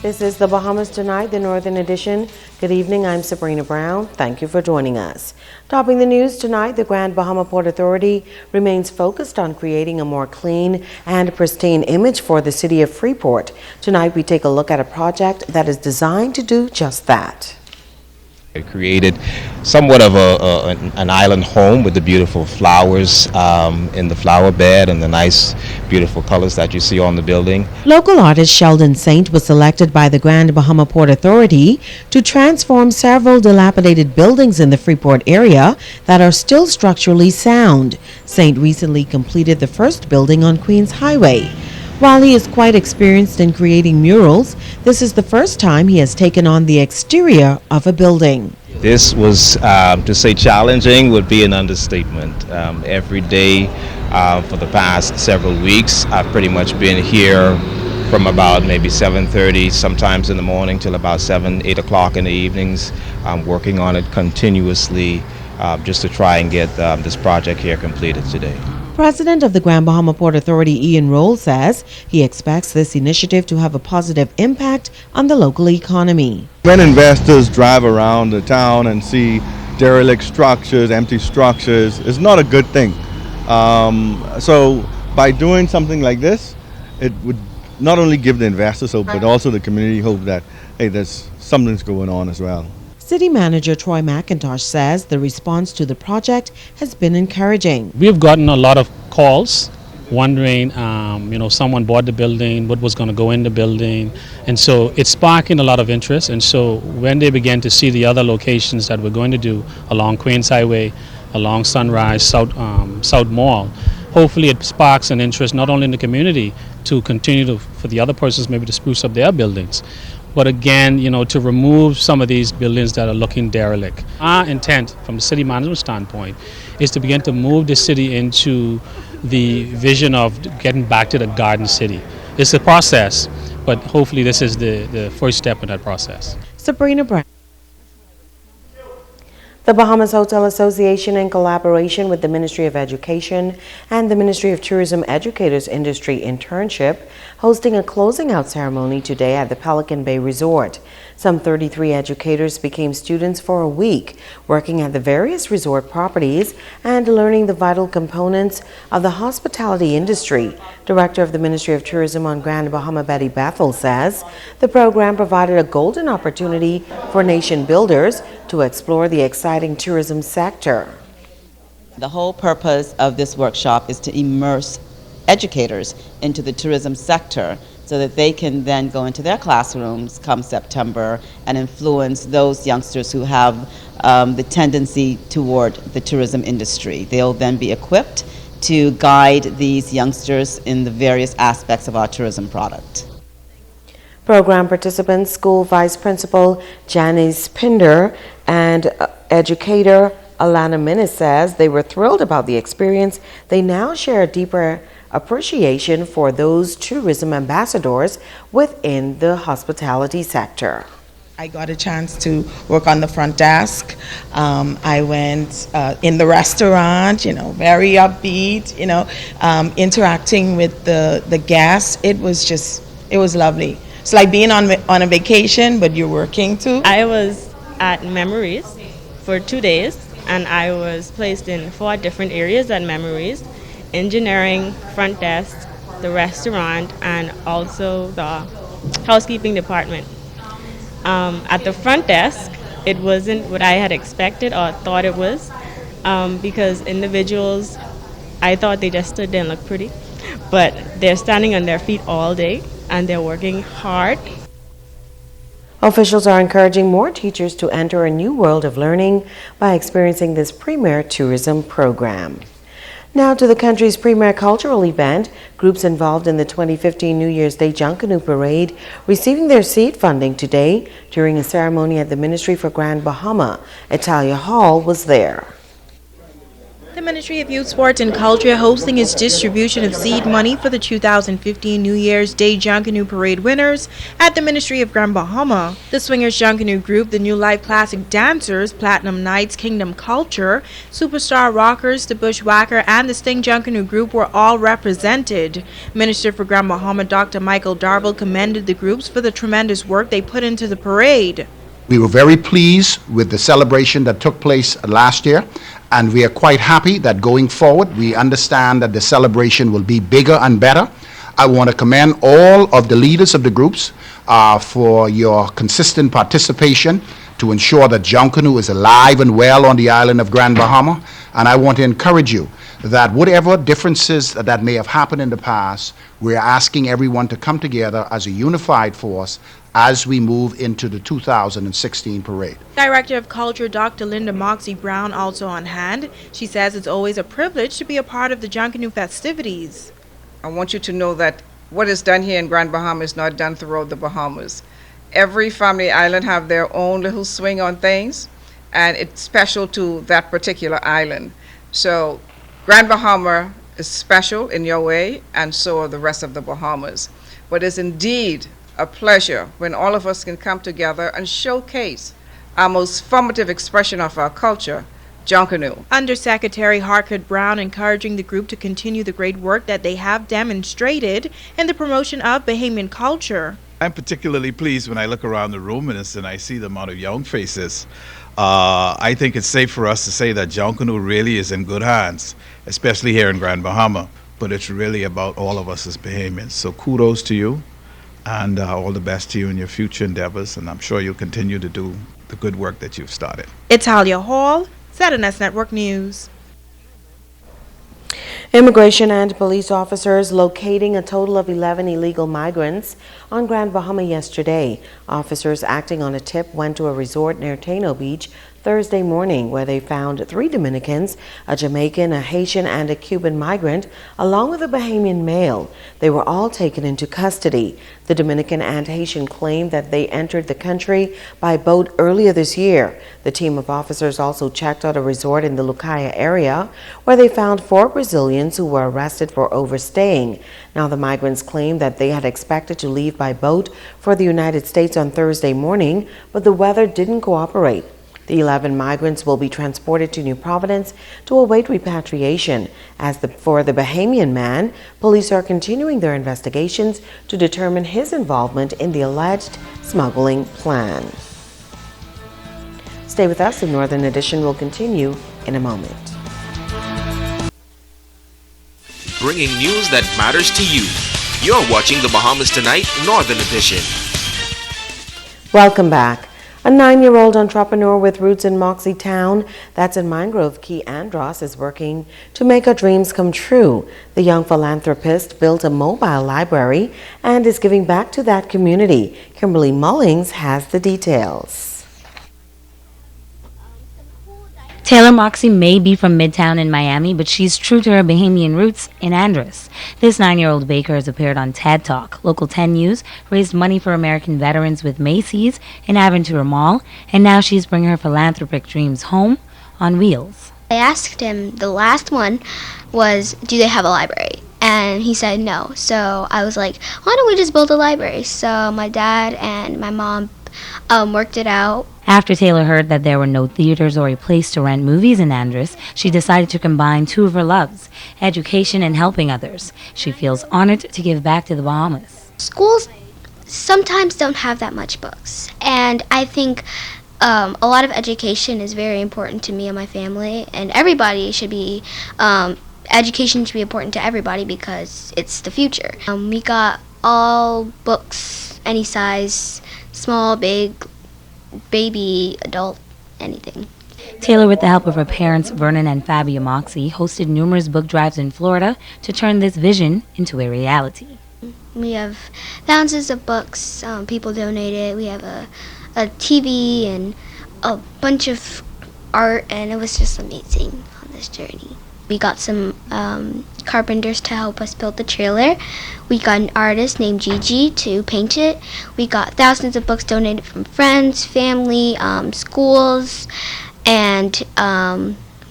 This is the Bahamas Tonight, the Northern Edition. Good evening, I'm Sabrina Brown. Thank you for joining us. Topping the news tonight, the Grand Bahama Port Authority remains focused on creating a more clean and pristine image for the city of Freeport. Tonight, we take a look at a project that is designed to do just that. It created somewhat of an island home with the beautiful flowers in the flower bed and the nice, beautiful colors that you see on the building. Local artist Sheldon Saint was selected by the Grand Bahama Port Authority to transform several dilapidated buildings in the Freeport area that are still structurally sound. Saint recently completed the first building on Queens Highway. While he is quite experienced in creating murals, this is the first time he has taken on the exterior of a building. This was, to say challenging would be an understatement. Every day for the past several weeks, I've pretty much been here from about maybe 7:30, sometimes in the morning, till about 8 o'clock in the evenings. I'm working on it continuously just to try and get this project here completed today. President of the Grand Bahama Port Authority, Ian Roll, says he expects this initiative to have a positive impact on the local economy. When investors drive around the town and see derelict structures, empty structures, it's not a good thing. So by doing something like this, it would not only give the investors hope, but also the community hope that, hey, there's something's going on as well. City Manager Troy McIntosh says the response to the project has been encouraging. We've gotten a lot of calls wondering, someone bought the building, what was going to go in the building, and so it's sparking a lot of interest. And so when they began to see the other locations that we're going to do along Queens Highway, along Sunrise, South Mall, hopefully it sparks an interest not only in the community to continue for the other persons maybe to spruce up their buildings, but again, to remove some of these buildings that are looking derelict. Our intent from the city management standpoint is to begin to move the city into the vision of getting back to the garden city. It's a process, but hopefully this is the first step in that process. Sabrina Brown. The Bahamas Hotel Association, in collaboration with the Ministry of Education and the Ministry of Tourism Educators Industry Internship, hosting a closing out ceremony today at the Pelican Bay Resort. Some 33 educators became students for a week, working at the various resort properties and learning the vital components of the hospitality industry. Director of the Ministry of Tourism on Grand Bahama, Betty Bethel, says the program provided a golden opportunity for nation builders to explore the exciting tourism sector. The whole purpose of this workshop is to immerse educators into the tourism sector so that they can then go into their classrooms come September and influence those youngsters who have the tendency toward the tourism industry. They'll then be equipped to guide these youngsters in the various aspects of our tourism product. Program participants, School Vice Principal Janice Pinder and educator Alana Minnis says they were thrilled about the experience. They now share a deeper appreciation for those tourism ambassadors within the hospitality sector. I got a chance to work on the front desk. I went in the restaurant, very upbeat, interacting with the guests. It was lovely. It's like being on a vacation, but you're working too. I was at Memories for 2 days, and I was placed in 4 different areas at Memories: engineering, front desk, the restaurant, and also the housekeeping department. At the front desk, it wasn't what I had expected or thought it was, because individuals, I thought they just stood there and looked pretty, but they're standing on their feet all day and they're working hard. Officials are encouraging more teachers to enter a new world of learning by experiencing this premier tourism program. Now to the country's premier cultural event. Groups involved in the 2015 New Year's Day Junkanoo Parade receiving their seed funding today during a ceremony at the Ministry for Grand Bahama. Italia Hall was there. The Ministry of Youth, Sports and Culture hosting its distribution of seed money for the 2015 New Year's Day Junkanoo Parade winners at the Ministry of Grand Bahama. The Swingers Junkanoo Group, the New Life Classic Dancers, Platinum Knights, Kingdom Culture, Superstar Rockers, the Bushwhacker, and the Sting Junkanoo Group were all represented. Minister for Grand Bahama Dr. Michael Darville commended the groups for the tremendous work they put into the parade. We were very pleased with the celebration that took place last year, and we are quite happy that going forward, we understand that the celebration will be bigger and better. I want to commend all of the leaders of the groups for your consistent participation to ensure that Junkanoo is alive and well on the island of Grand Bahama, and I want to encourage you that whatever differences that may have happened in the past, we're asking everyone to come together as a unified force as we move into the 2016 parade. Director of Culture Dr. Linda Moxie Brown also on hand. She says it's always a privilege to be a part of the Junkanoo festivities. I want you to know that what is done here in Grand Bahama is not done throughout the Bahamas. Every family island have their own little swing on things, and it's special to that particular island. So Grand Bahama is special in your way, and so are the rest of the Bahamas. But it's indeed a pleasure when all of us can come together and showcase our most formative expression of our culture, Junkanoo. Undersecretary Harcourt Brown encouraging the group to continue the great work that they have demonstrated in the promotion of Bahamian culture. I'm particularly pleased when I look around the room and I see the amount of young faces. I think it's safe for us to say that Junkanoo really is in good hands, especially here in Grand Bahama. But it's really about all of us as Bahamians. So kudos to you, and all the best to you in your future endeavors. And I'm sure you'll continue to do the good work that you've started. Italia Hall, ZNS Network News. Immigration and police officers locating a total of 11 illegal migrants on Grand Bahama yesterday. Officers acting on a tip went to a resort near Tano Beach Thursday morning, where they found 3 Dominicans, a Jamaican, a Haitian, and a Cuban migrant, along with a Bahamian male. They were all taken into custody. The Dominican and Haitian claimed that they entered the country by boat earlier this year. The team of officers also checked out a resort in the Lucaya area, where they found 4 Brazilians who were arrested for overstaying. Now, the migrants claim that they had expected to leave by boat for the United States on Thursday morning, but the weather didn't cooperate. The 11 migrants will be transported to New Providence to await repatriation. For the Bahamian man, police are continuing their investigations to determine his involvement in the alleged smuggling plan. Stay with us. The Northern Edition will continue in a moment. Bringing news that matters to you. You're watching the Bahamas Tonight Northern Edition. Welcome back. A 9-year-old entrepreneur with roots in Moxie Town, that's in Mangrove Key, Andros, is working to make her dreams come true. The young philanthropist built a mobile library and is giving back to that community. Kimberly Mullings has the details. Taylor Moxie may be from Midtown in Miami, but she's true to her Bahamian roots in Andros. This 9-year-old baker has appeared on TED Talk. Local 10 News raised money for American veterans with Macy's in Aventura Mall, and now she's bringing her philanthropic dreams home on wheels. I asked him, the last one was, do they have a library? And he said no. So I was like, why don't we just build a library? So my dad and my mom worked it out. After Taylor heard that there were no theaters or a place to rent movies in Andros, she decided to combine 2 of her loves, education and helping others. She feels honored to give back to the Bahamas. Schools sometimes don't have that much books, and I think a lot of education is very important to me and my family, and everybody should be, education should be important to everybody because it's the future. We got all books, any size, small, big, baby, adult, anything. Taylor, with the help of her parents, Vernon and Fabia Moxie, hosted numerous book drives in Florida to turn this vision into a reality. We have thousands of books. People donated. We have a TV and a bunch of art, and it was just amazing on this journey. We got some carpenters to help us build the trailer. We got an artist named Gigi to paint it. We got thousands of books donated from friends, family, schools, and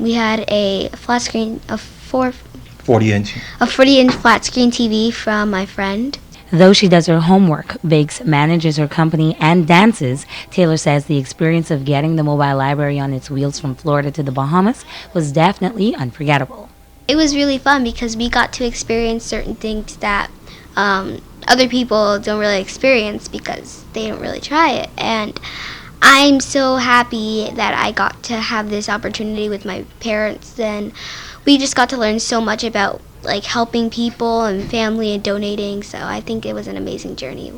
We had a flat screen, 40-inch. a 40-inch flat screen TV from my friend. Though she does her homework, bakes, manages her company, and dances, Taylor says the experience of getting the mobile library on its wheels from Florida to the Bahamas was definitely unforgettable. It was really fun because we got to experience certain things that other people don't really experience because they don't really try it. And I'm so happy that I got to have this opportunity with my parents, and we just got to learn so much about like helping people and family and donating, so I think it was an amazing journey.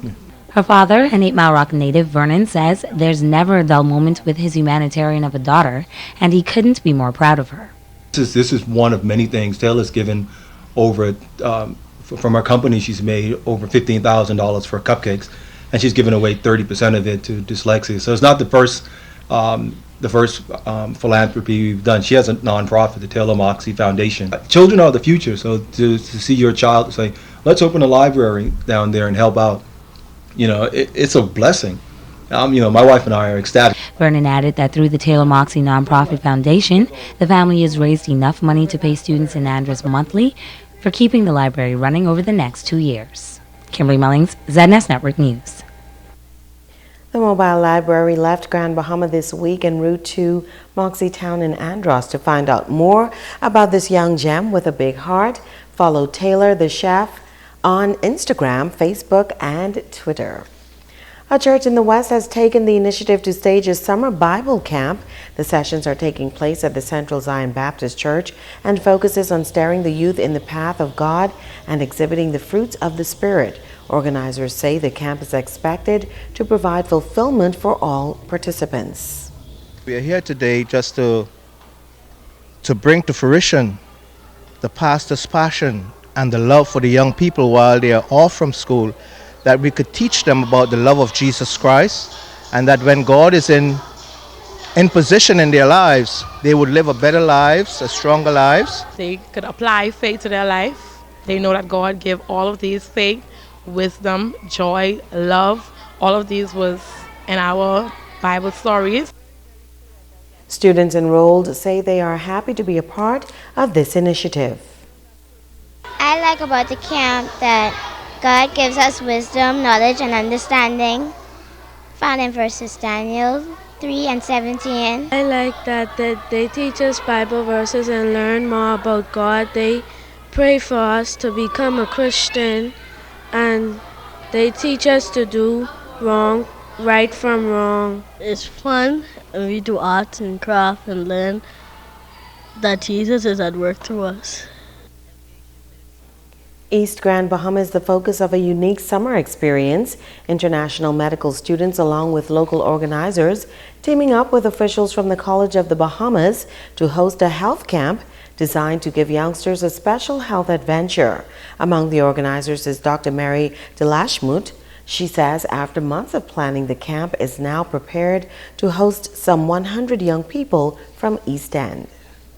Her father, an 8 Mile Rock native, Vernon, says there's never a dull moment with his humanitarian of a daughter, and he couldn't be more proud of her. This is one of many things. Taylor's given over, from her company, she's made over $15,000 for cupcakes, and she's given away 30% of it to dyslexia. So it's not the first philanthropy we've done. She has a nonprofit, the Taylor Moxie Foundation. Children are the future, so to see your child say, let's open a library down there and help out, it's a blessing. My wife and I are ecstatic. Vernon added that through the Taylor Moxie Nonprofit Foundation, the family has raised enough money to pay students in Andros monthly for keeping the library running over the next 2 years. Kimberly Mullings, ZNS Network News. The mobile library left Grand Bahama this week en route to Moxie Town in Andros. To find out more about this young gem with a big heart, follow Taylor the Chef on Instagram, Facebook, and Twitter. A church in the West has taken the initiative to stage a summer Bible camp. The sessions are taking place at the Central Zion Baptist Church and focuses on steering the youth in the path of God and exhibiting the fruits of the Spirit. Organizers say the camp is expected to provide fulfillment for all participants. We are here today just to bring to fruition the pastor's passion and the love for the young people while they are off from school, that we could teach them about the love of Jesus Christ, and that when God is in position in their lives, they would live a better lives, a stronger lives. They could apply faith to their life. They know that God gave all of these faith, wisdom, joy, love. All of these was in our Bible stories. Students enrolled say they are happy to be a part of this initiative. I like about the camp that God gives us wisdom, knowledge, and understanding, found in verses Daniel 3 and 17. I like that they teach us Bible verses and learn more about God. They pray for us to become a Christian, and they teach us to do right from wrong. It's fun, and we do art and craft and learn that Jesus is at work through us. East Grand Bahama is the focus of a unique summer experience. International medical students, along with local organizers, teaming up with officials from the College of the Bahamas to host a health camp designed to give youngsters a special health adventure. Among the organizers is Dr. Mary Delashmut. She says after months of planning, the camp is now prepared to host some 100 young people from East End.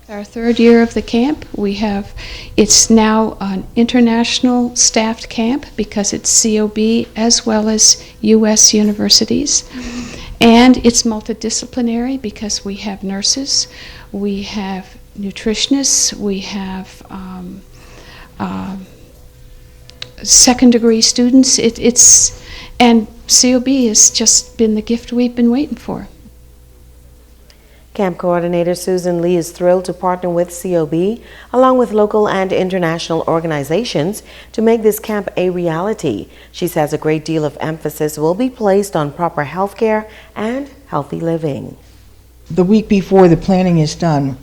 Our third year of the camp, it's now an international staffed camp because it's COB as well as U.S. universities. And it's multidisciplinary because we have nurses, we have nutritionists, we have second degree students. And COB has just been the gift we've been waiting for. Camp coordinator Susan Lee is thrilled to partner with COB along with local and international organizations to make this camp a reality. She says a great deal of emphasis will be placed on proper health care and healthy living. The week before the planning is done,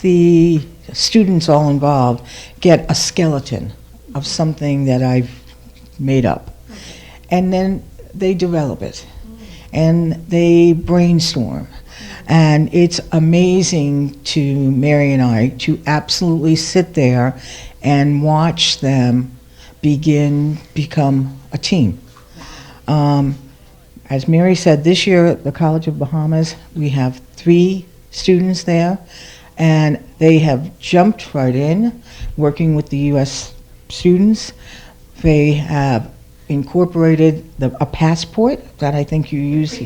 the students all involved get a skeleton of something that I've made up. And then they develop it and they brainstorm. And it's amazing to Mary and I to absolutely sit there and watch them become a team. As Mary said, this year at the College of Bahamas, we have 3 students there, and they have jumped right in, working with the U.S. students. They have incorporated a passport that I think you use.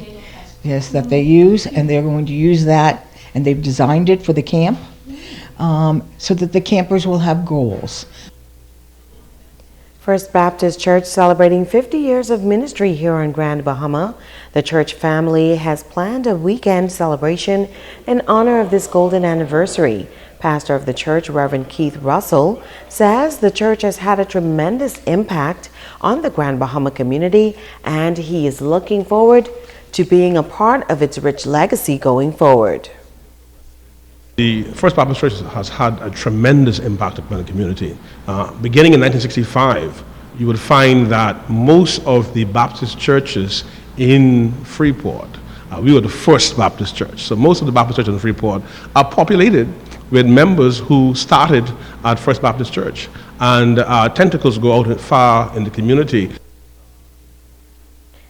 Yes, that they use, and they're going to use that, and they've designed it for the camp. so that the campers will have goals. First Baptist Church celebrating 50 years of ministry here in Grand Bahama. The church family has planned a weekend celebration in honor of this golden anniversary. Pastor of the church, Reverend Keith Russell, says the church has had a tremendous impact on the Grand Bahama community, and he is looking forward to being a part of its rich legacy going forward. The First Baptist Church has had a tremendous impact upon the community. Beginning in 1965, you would find that most of the Baptist churches in Freeport, we were the first Baptist church. So most of the Baptist churches in Freeport are populated with members who started at First Baptist Church. And our tentacles go out far in the community.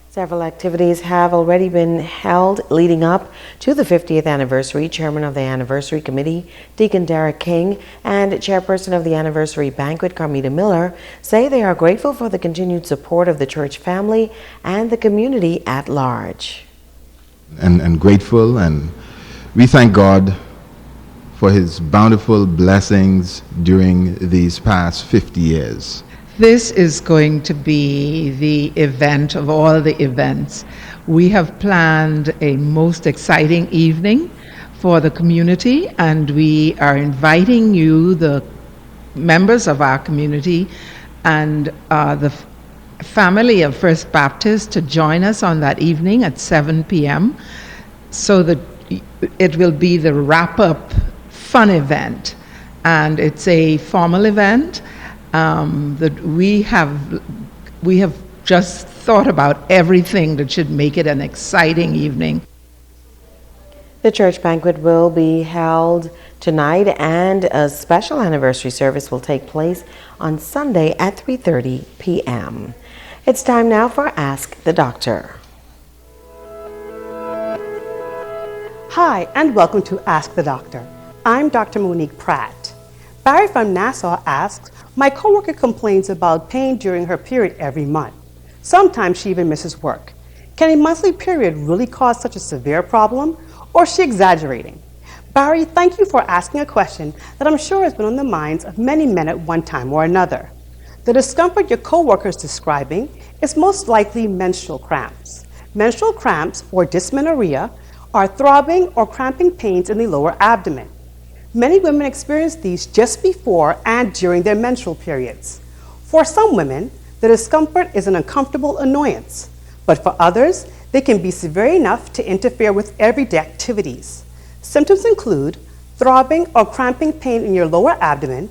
Several activities have already been held leading up to the 50th anniversary. Chairman of the Anniversary Committee, Deacon Derek King, and Chairperson of the Anniversary Banquet, Carmita Miller, say they are grateful for the continued support of the church family and the community at large. And grateful, and we thank God for his bountiful blessings during these past 50 years. This is going to be the event of all the events. We have planned a most exciting evening for the community, and we are inviting you, the members of our community, and the family of First Baptist, to join us on that evening at 7 p.m. so that it will be the wrap-up fun event, and it's a formal event. That we have just thought about everything that should make it an exciting evening. The church banquet will be held tonight, and a special anniversary service will take place on Sunday at 3:30 p.m. It's time now for Ask the Doctor. Hi, and welcome to Ask the Doctor. I'm Dr. Monique Pratt. Barry from Nassau asks, my coworker complains about pain during her period every month. Sometimes she even misses work. Can a monthly period really cause such a severe problem, or is she exaggerating? Barry, thank you for asking a question that I'm sure has been on the minds of many men at one time or another. The discomfort your coworker is describing is most likely menstrual cramps. Menstrual cramps, or dysmenorrhea, are throbbing or cramping pains in the lower abdomen. Many women experience these just before and during their menstrual periods. For some women, the discomfort is an uncomfortable annoyance, but for others, they can be severe enough to interfere with everyday activities. Symptoms include throbbing or cramping pain in your lower abdomen,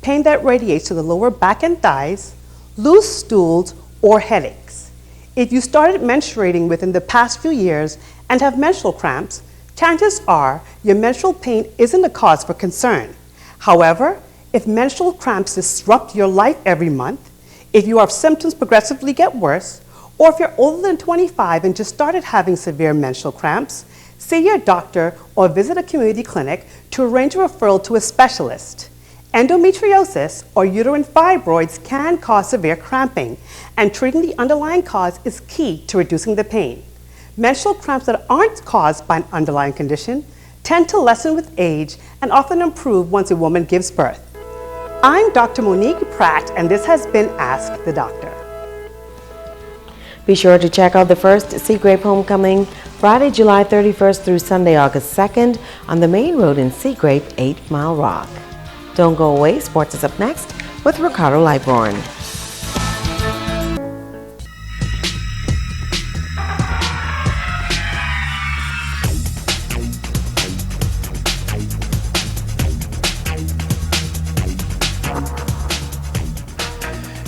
pain that radiates to the lower back and thighs, loose stools, or headaches. If you started menstruating within the past few years and have menstrual cramps, chances are your menstrual pain isn't a cause for concern. However, if menstrual cramps disrupt your life every month, if your symptoms progressively get worse, or if you're older than 25 and just started having severe menstrual cramps, see your doctor or visit a community clinic to arrange a referral to a specialist. Endometriosis or uterine fibroids can cause severe cramping, and treating the underlying cause is key to reducing the pain. Menstrual cramps that aren't caused by an underlying condition tend to lessen with age and often improve once a woman gives birth. I'm Dr. Monique Pratt, and this has been Ask the Doctor. Be sure to check out the first Seagrape Homecoming Friday, July 31st through Sunday, August 2nd on the main road in Seagrape, 8 Mile Rock. Don't go away, sports is up next with Ricardo Lightborn.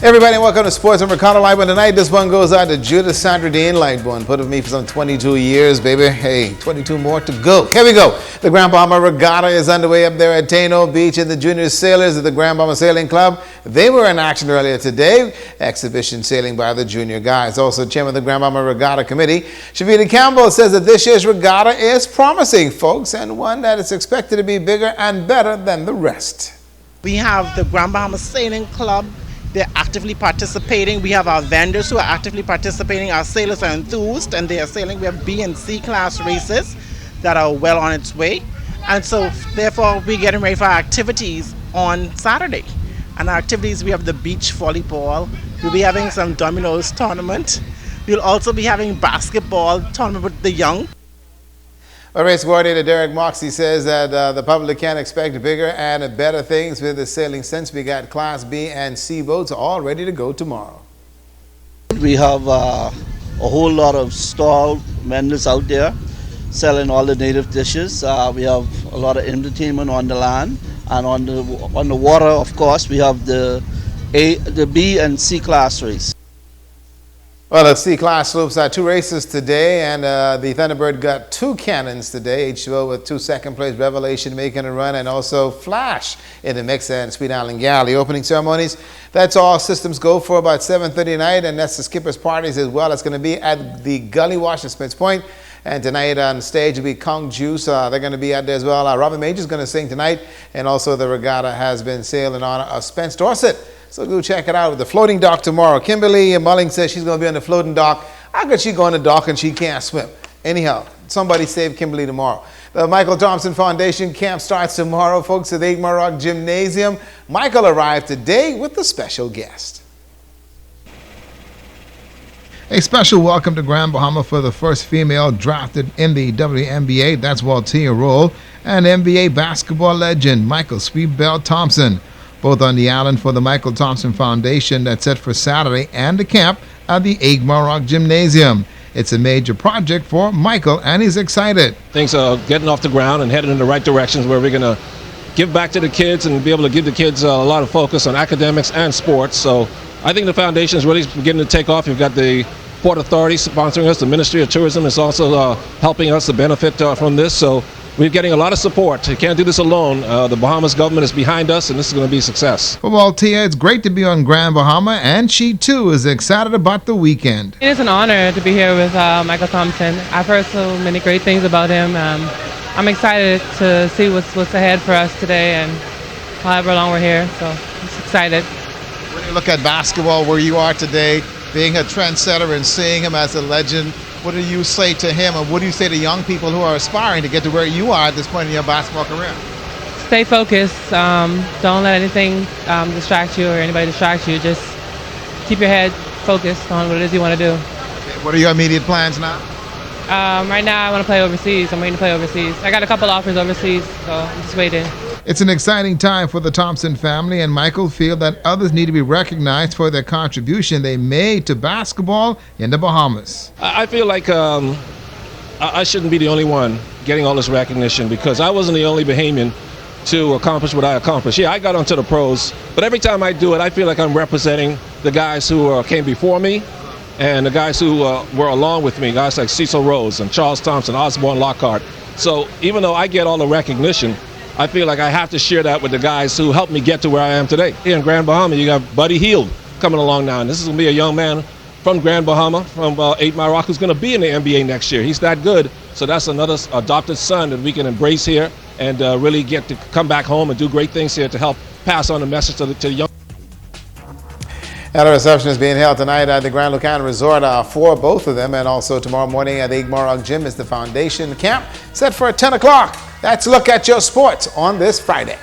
Everybody, welcome to Sports and Ricardo Lightborn. Tonight, this one goes out to Judith Sandra Dean Lightborn. Put with me for some 22 years, baby. Hey, 22 more to go. Here we go. The Grand Bahama Regatta is underway up there at Taino Beach, and the junior sailors of the Grand Bahama Sailing Club, they were in action earlier today. Exhibition sailing by the junior guys. Also, chairman of the Grand Bahama Regatta Committee, Shavita Campbell, says that this year's regatta is promising, folks, and one that is expected to be bigger and better than the rest. We have the Grand Bahama Sailing Club. They're actively participating. We have our vendors who are actively participating. Our sailors are enthused and they are sailing. We have B and C class races that are well on its way. And so therefore we're getting ready for our activities on Saturday. And our activities, we have the beach volleyball. We'll be having some dominoes tournament. We'll also be having basketball tournament with the young. Well, race coordinator Derek Moxie says that the public can expect bigger and better things with the sailing since we got Class B and C boats all ready to go tomorrow. We have a whole lot of stall vendors out there selling all the native dishes. We have a lot of entertainment on the land, and on the water, of course, we have the B and C class race. Well, the C-Class sloops had 2 races today, and the Thunderbird got 2 cannons today. H2O with 2 second-place, Revelation making a run, and also Flash in the mix, and Sweet Island Galley. Opening ceremonies, that's all systems go for about 7:30 tonight, and that's the skipper's parties as well. It's going to be at the Gully Wash at Smiths Point, and tonight on stage will be Kong Juice. They're going to be out there as well. Robin Major's going to sing tonight, and also the regatta has been sailed in honor of Spence Dorset. So go check it out with the floating dock tomorrow. Kimberly Mulling says she's going to be on the floating dock. How could she go on the dock and she can't swim? Anyhow, somebody save Kimberly tomorrow. The Michael Thompson Foundation camp starts tomorrow, folks, at the Agmar Rock Gymnasium. Michael arrived today with a special guest. A special welcome to Grand Bahama for the first female drafted in the WNBA. That's Waltia Roll, and NBA basketball legend Michael Sweetbell Thompson. Both on the island for the Michael Thompson Foundation that's set for Saturday, and the camp at the Agmar Rock Gymnasium. It's a major project for Michael, and he's excited. Things are getting off the ground and headed in the right directions where we're going to give back to the kids and be able to give the kids a lot of focus on academics and sports. So I think the foundation is really beginning to take off. You've got the Port Authority sponsoring us. The Ministry of Tourism is also helping us to benefit from this. So we're getting a lot of support. You can't do this alone. The Bahamas government is behind us, and this is going to be a success. For Waltia, it's great to be on Grand Bahama, and she too is excited about the weekend. It is an honor to be here with Michael Thompson. I've heard so many great things about him. I'm excited to see what's ahead for us today and however long we're here. So I'm just excited. When you look at basketball where you are today, being a trendsetter and seeing him as a legend, what do you say to him, and what do you say to young people who are aspiring to get to where you are at this point in your basketball career? Stay focused. Don't let anything distract you or anybody distract you. Just keep your head focused on what it is you want to do. Okay, what are your immediate plans now? Right now I want to play overseas. I'm waiting to play overseas. I got a couple offers overseas, so I'm just waiting. It's an exciting time for the Thompson family, and Michael feels that others need to be recognized for their contribution they made to basketball in the Bahamas. I feel like I shouldn't be the only one getting all this recognition, because I wasn't the only Bahamian to accomplish what I accomplished. Yeah, I got onto the pros, but every time I do it, I feel like I'm representing the guys who came before me and the guys who were along with me, guys like Cecil Rose and Charles Thompson, Osborne Lockhart. So even though I get all the recognition, I feel like I have to share that with the guys who helped me get to where I am today. Here in Grand Bahama, you got Buddy Hield coming along now, and this is going to be a young man from Grand Bahama, from 8 Mile Rock, who's going to be in the NBA next year. He's that good, so that's another adopted son that we can embrace here and really get to come back home and do great things here to help pass on the message to the young. And a reception is being held tonight at the Grand Lucan Resort for both of them, and also tomorrow morning at the Agmar Rock Gym is the foundation camp set for 10 o'clock. That's a look at your sports on this Friday.